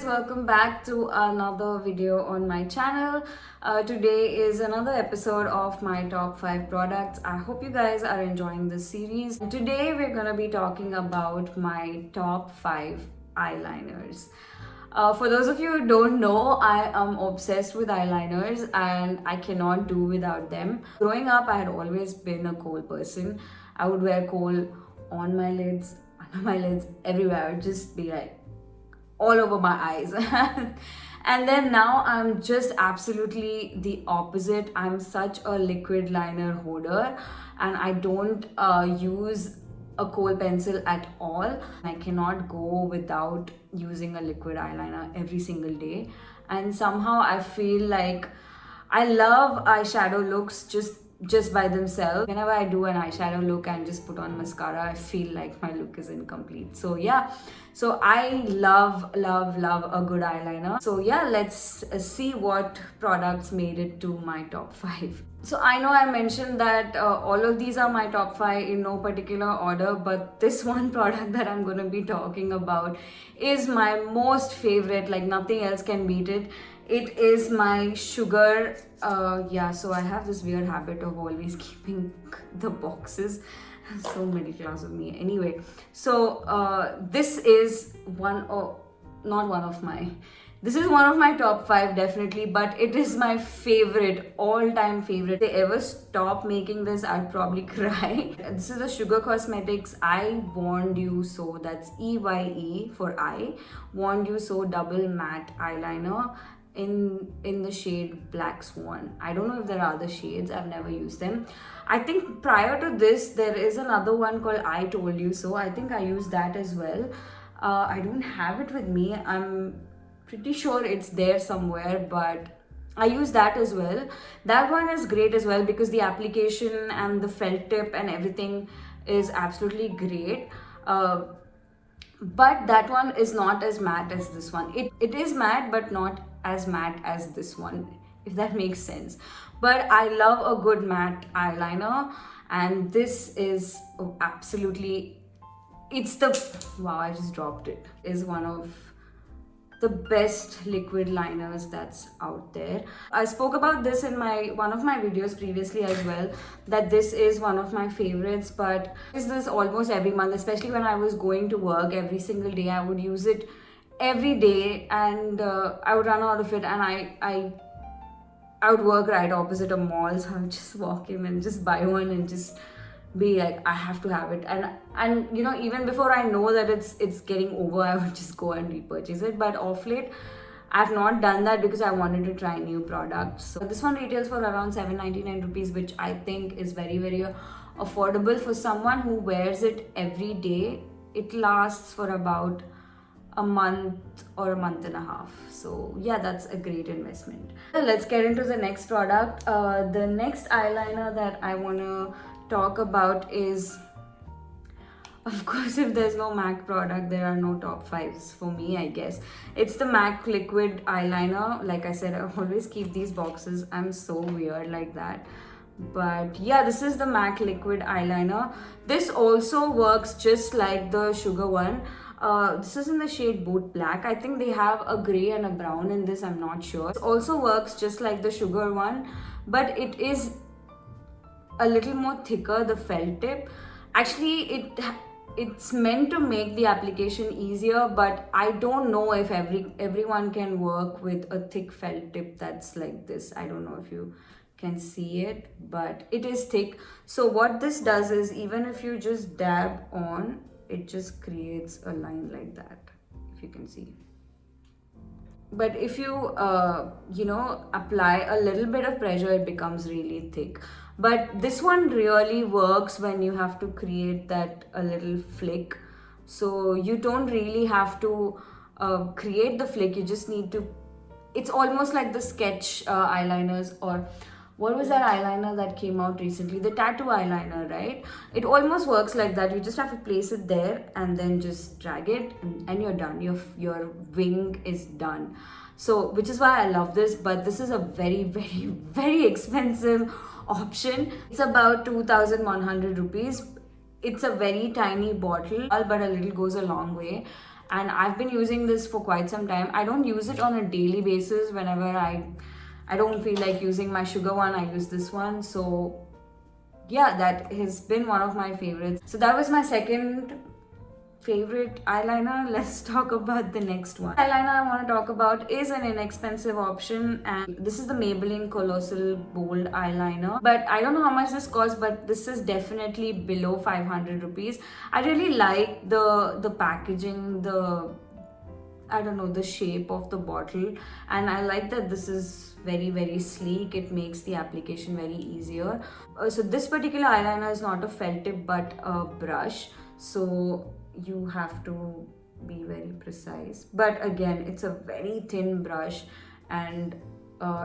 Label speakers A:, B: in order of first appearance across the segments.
A: guys, welcome back to another video on my channel. Today is another episode of my top 5 products. I hope you guys are enjoying this series. Today we're gonna be talking about my top 5 eyeliners. For those of you who don't know, I am obsessed with eyeliners and I cannot do without them. Growing up, I had always been a kohl person. I would wear kohl on my lids, under my lids, everywhere. I would just be like all over my eyes. And then now I'm just absolutely the opposite. I'm such a liquid liner holder and I don't use a kohl pencil at all. I cannot go without using a liquid eyeliner every single day. And somehow I feel like I love eyeshadow looks just by themselves. Whenever I do an eyeshadow look and just put on mascara, I feel like my look is incomplete. So yeah, so I love a good eyeliner. So yeah, let's see what products made it to my top 5. So I know I mentioned that all of these are my top 5 in no particular order, but this one product that I'm going to be talking about is my most favorite. Like nothing else can beat it. It is my Sugar. So I have this weird habit of always keeping the boxes. So middle class of me. Anyway, so this is this is one of my top 5 definitely, but it is my favorite, all-time favorite. If they ever stop making this, I'd probably cry. This is the Sugar Cosmetics I Warned You So. That's EYE for I. Warned You So Double Matte Eyeliner in the shade Black Swan. I don't know if there are other shades. I've never used them. I think prior to this, there is another one called I Told You So. I think I used that as well. I don't have it with me. I'm pretty sure it's there somewhere, but I use that as well. That one is great as well because the application and the felt tip and everything is absolutely great. But that one is not as matte as this one. It is matte, but not as matte as this one, if that makes sense. But I love a good matte eyeliner, and this is absolutely, wow, I just dropped it. Is one of the best liquid liners that's out there. I spoke about this in one of my videos previously as well, that this is one of my favorites, but I use this almost every month, especially when I was going to work every single day. I would use it every day and I would run out of it, and I would work right opposite a mall, so I would just walk in and just buy one and just be like, I have to have it. And you know, even before I know that it's getting over, I would just go and repurchase it. But off late, I've not done that because I wanted to try new products. So this one retails for around 799 rupees, which I think is very, very affordable for someone who wears it every day. It lasts for about a month or a month and a half. So yeah, that's a great investment. Let's get into the next product. The next eyeliner that I want to talk about is, of course, if there's no MAC product, there are no top 5s for me, I guess. It's the MAC liquid eyeliner. Like I said, I always keep these boxes. I'm so weird like that. But yeah, this is the MAC liquid eyeliner. This also works just like the Sugar one. This is in the shade Boot Black. I think they have a grey and a brown in this, I'm not sure. It also works just like the Sugar one, but it is a little more thicker, the felt tip. Actually, it's meant to make the application easier, but I don't know if everyone can work with a thick felt tip that's like this. I don't know if you can see it, but it is thick. So what this does is, even if you just dab on, it just creates a line like that, if you can see. But if you apply a little bit of pressure, it becomes really thick. But this one really works when you have to create that a little flick. So you don't really have to create the flick. You just need to, it's almost like the sketch eyeliners, or what was that eyeliner that came out recently? The tattoo eyeliner, right? It almost works like that. You just have to place it there and then just drag it and you're done. Your wing is done. So, which is why I love this, but this is a very, very, very expensive option. It's about 2,100 rupees. It's a very tiny bottle, but a little goes a long way. and I've been using this for quite some time. I don't use it on a daily basis. Whenever I don't feel like using my Sugar one, I use this one. So yeah, that has been one of my favorites. So that was my second favorite eyeliner. Let's talk about the next one. Eyeliner I want to talk about is an inexpensive option, and this is the Maybelline Colossal Bold eyeliner. But I don't know how much this costs, but this is definitely below 500 rupees. I really like the packaging, I don't know, the shape of the bottle, and I like that this is very sleek. It makes the application very easier. So this particular eyeliner is not a felt tip but a brush, so you have to be very precise. But again, it's a very thin brush, and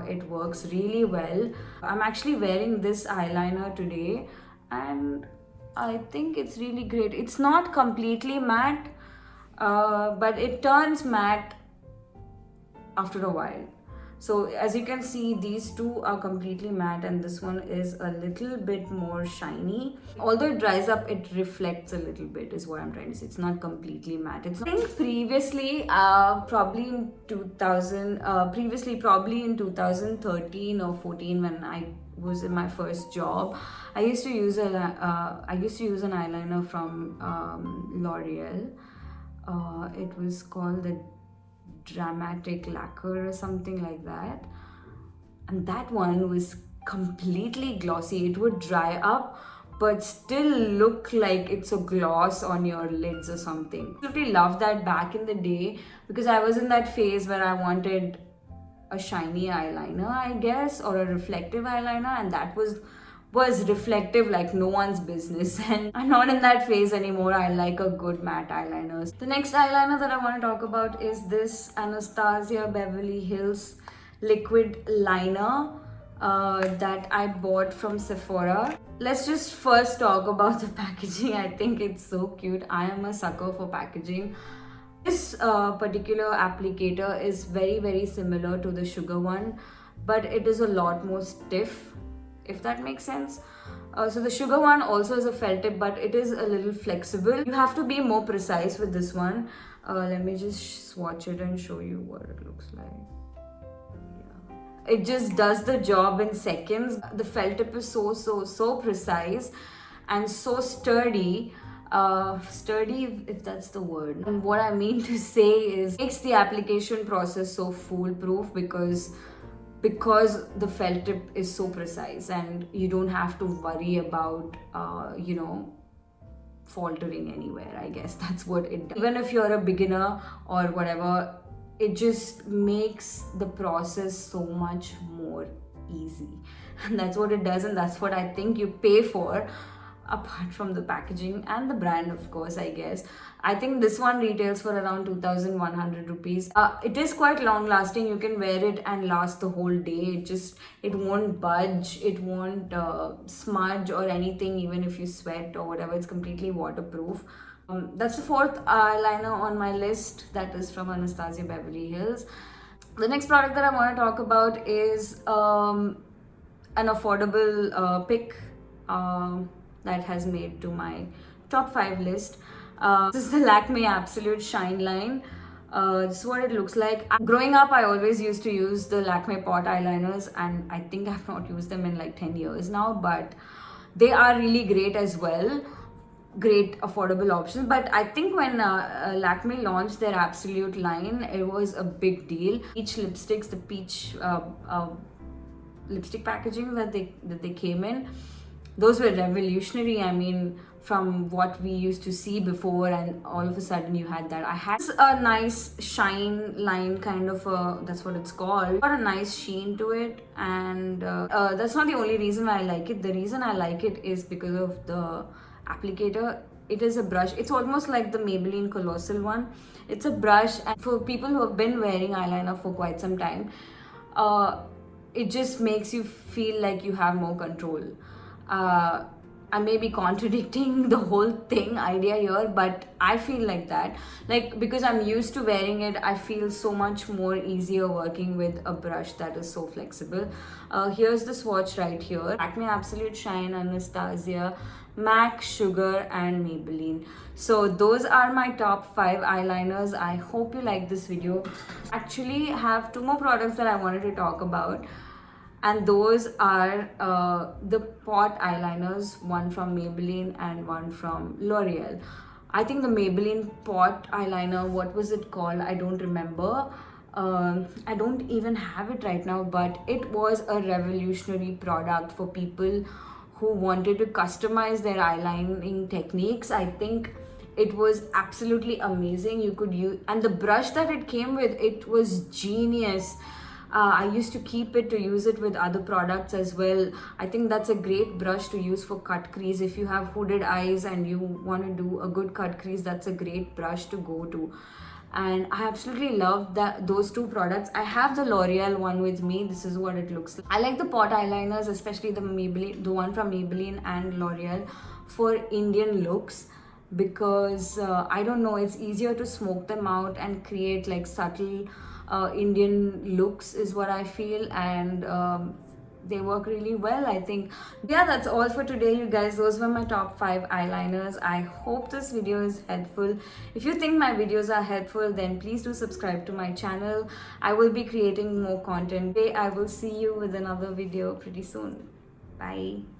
A: it works really well. I'm actually wearing this eyeliner today, and I think it's really great. It's not completely matte, but it turns matte after a while. So as you can see, these two are completely matte and this one is a little bit more shiny. Although it dries up, it reflects a little bit is what I'm trying to say. It's not completely matte. I think previously, probably in 2013 or 14, when I was in my first job, I used to use an eyeliner from L'Oreal. It was called the Dramatic Lacquer or something like that, and that one was completely glossy. It would dry up but still look like it's a gloss on your lids or something. I really loved that back in the day because I was in that phase where I wanted a shiny eyeliner, I guess, or a reflective eyeliner, and that was reflective like no one's business. And I'm not in that phase anymore. I like a good matte eyeliner. The next eyeliner that I want to talk about is this Anastasia Beverly Hills liquid liner that I bought from Sephora. Let's just first talk about the packaging. I think it's so cute. I am a sucker for packaging. This particular applicator is very similar to the Sugar one, but it is a lot more stiff, if that makes sense. So the Sugar one also is a felt tip, but it is a little flexible. You have to be more precise with this one. Let me just swatch it and show you what it looks like. Yeah. It just does the job in seconds. The felt tip is so precise and so sturdy. Sturdy, if that's the word. And what I mean to say is, it makes the application process so foolproof because the felt tip is so precise and you don't have to worry about faltering anywhere. I guess that's what it does. Even if you're a beginner or whatever, it just makes the process so much more easy, and that's what it does, and that's what I think you pay for, apart from the packaging and the brand, of course, I guess. I think this one retails for around 2,100 rupees. It is quite long lasting. You can wear it and last the whole day. It won't budge, it won't smudge or anything, even if you sweat or whatever. It's completely waterproof. That's the fourth eyeliner on my list. That is from Anastasia Beverly Hills. The next product that I want to talk about is an affordable pick that has made to my top 5 list. This is the Lakme Absolute Shine line. This is what it looks like. Growing up, I always used to use the Lakme pot eyeliners, and I think I've not used them in like 10 years now, but they are really great as well. Great affordable options. But I think when Lakme launched their Absolute line, it was a big deal. Peach lipsticks, the peach lipstick packaging that they came in, those were revolutionary. I mean, from what we used to see before, and all of a sudden you had that. I had a nice shine line, kind of that's what it's called. Got a nice sheen to it, and that's not the only reason why I like it. The reason I like it is because of the applicator. It is a brush. It's almost like the Maybelline Colossal one. It's a brush, and for people who have been wearing eyeliner for quite some time, it just makes you feel like you have more control. I may be contradicting the whole idea here, but I feel like that. Like, because I'm used to wearing it, I feel so much more easier working with a brush that is so flexible. Here's the swatch right here. Lakme Absolute Shine Anastasia MAC, Sugar and Maybelline. So those are my top 5 eyeliners. I hope you like this video. Actually have 2 more products that I wanted to talk about, and those are the pot eyeliners, one from Maybelline and one from L'Oreal. I think the Maybelline pot eyeliner, what was it called? I don't remember. I don't even have it right now, but it was a revolutionary product for people who wanted to customize their eyelining techniques. I think it was absolutely amazing. You could use, and the brush that it came with, it was genius. I used to keep it to use it with other products as well. I think that's a great brush to use for cut crease. If you have hooded eyes and you want to do a good cut crease, that's a great brush to go to. And I absolutely love those 2 products. I have the L'Oreal one with me. This is what it looks like. I like the pot eyeliners, especially the Maybelline, the one from Maybelline and L'Oreal, for Indian looks, because I don't know, it's easier to smoke them out and create like subtle Indian looks is what I feel, and they work really well, I think. Yeah, that's all for today, you guys. Those were my top 5 eyeliners. I hope this video is helpful. If you think my videos are helpful, then please do subscribe to my channel. I will be creating more content. I will see you with another video pretty soon. Bye.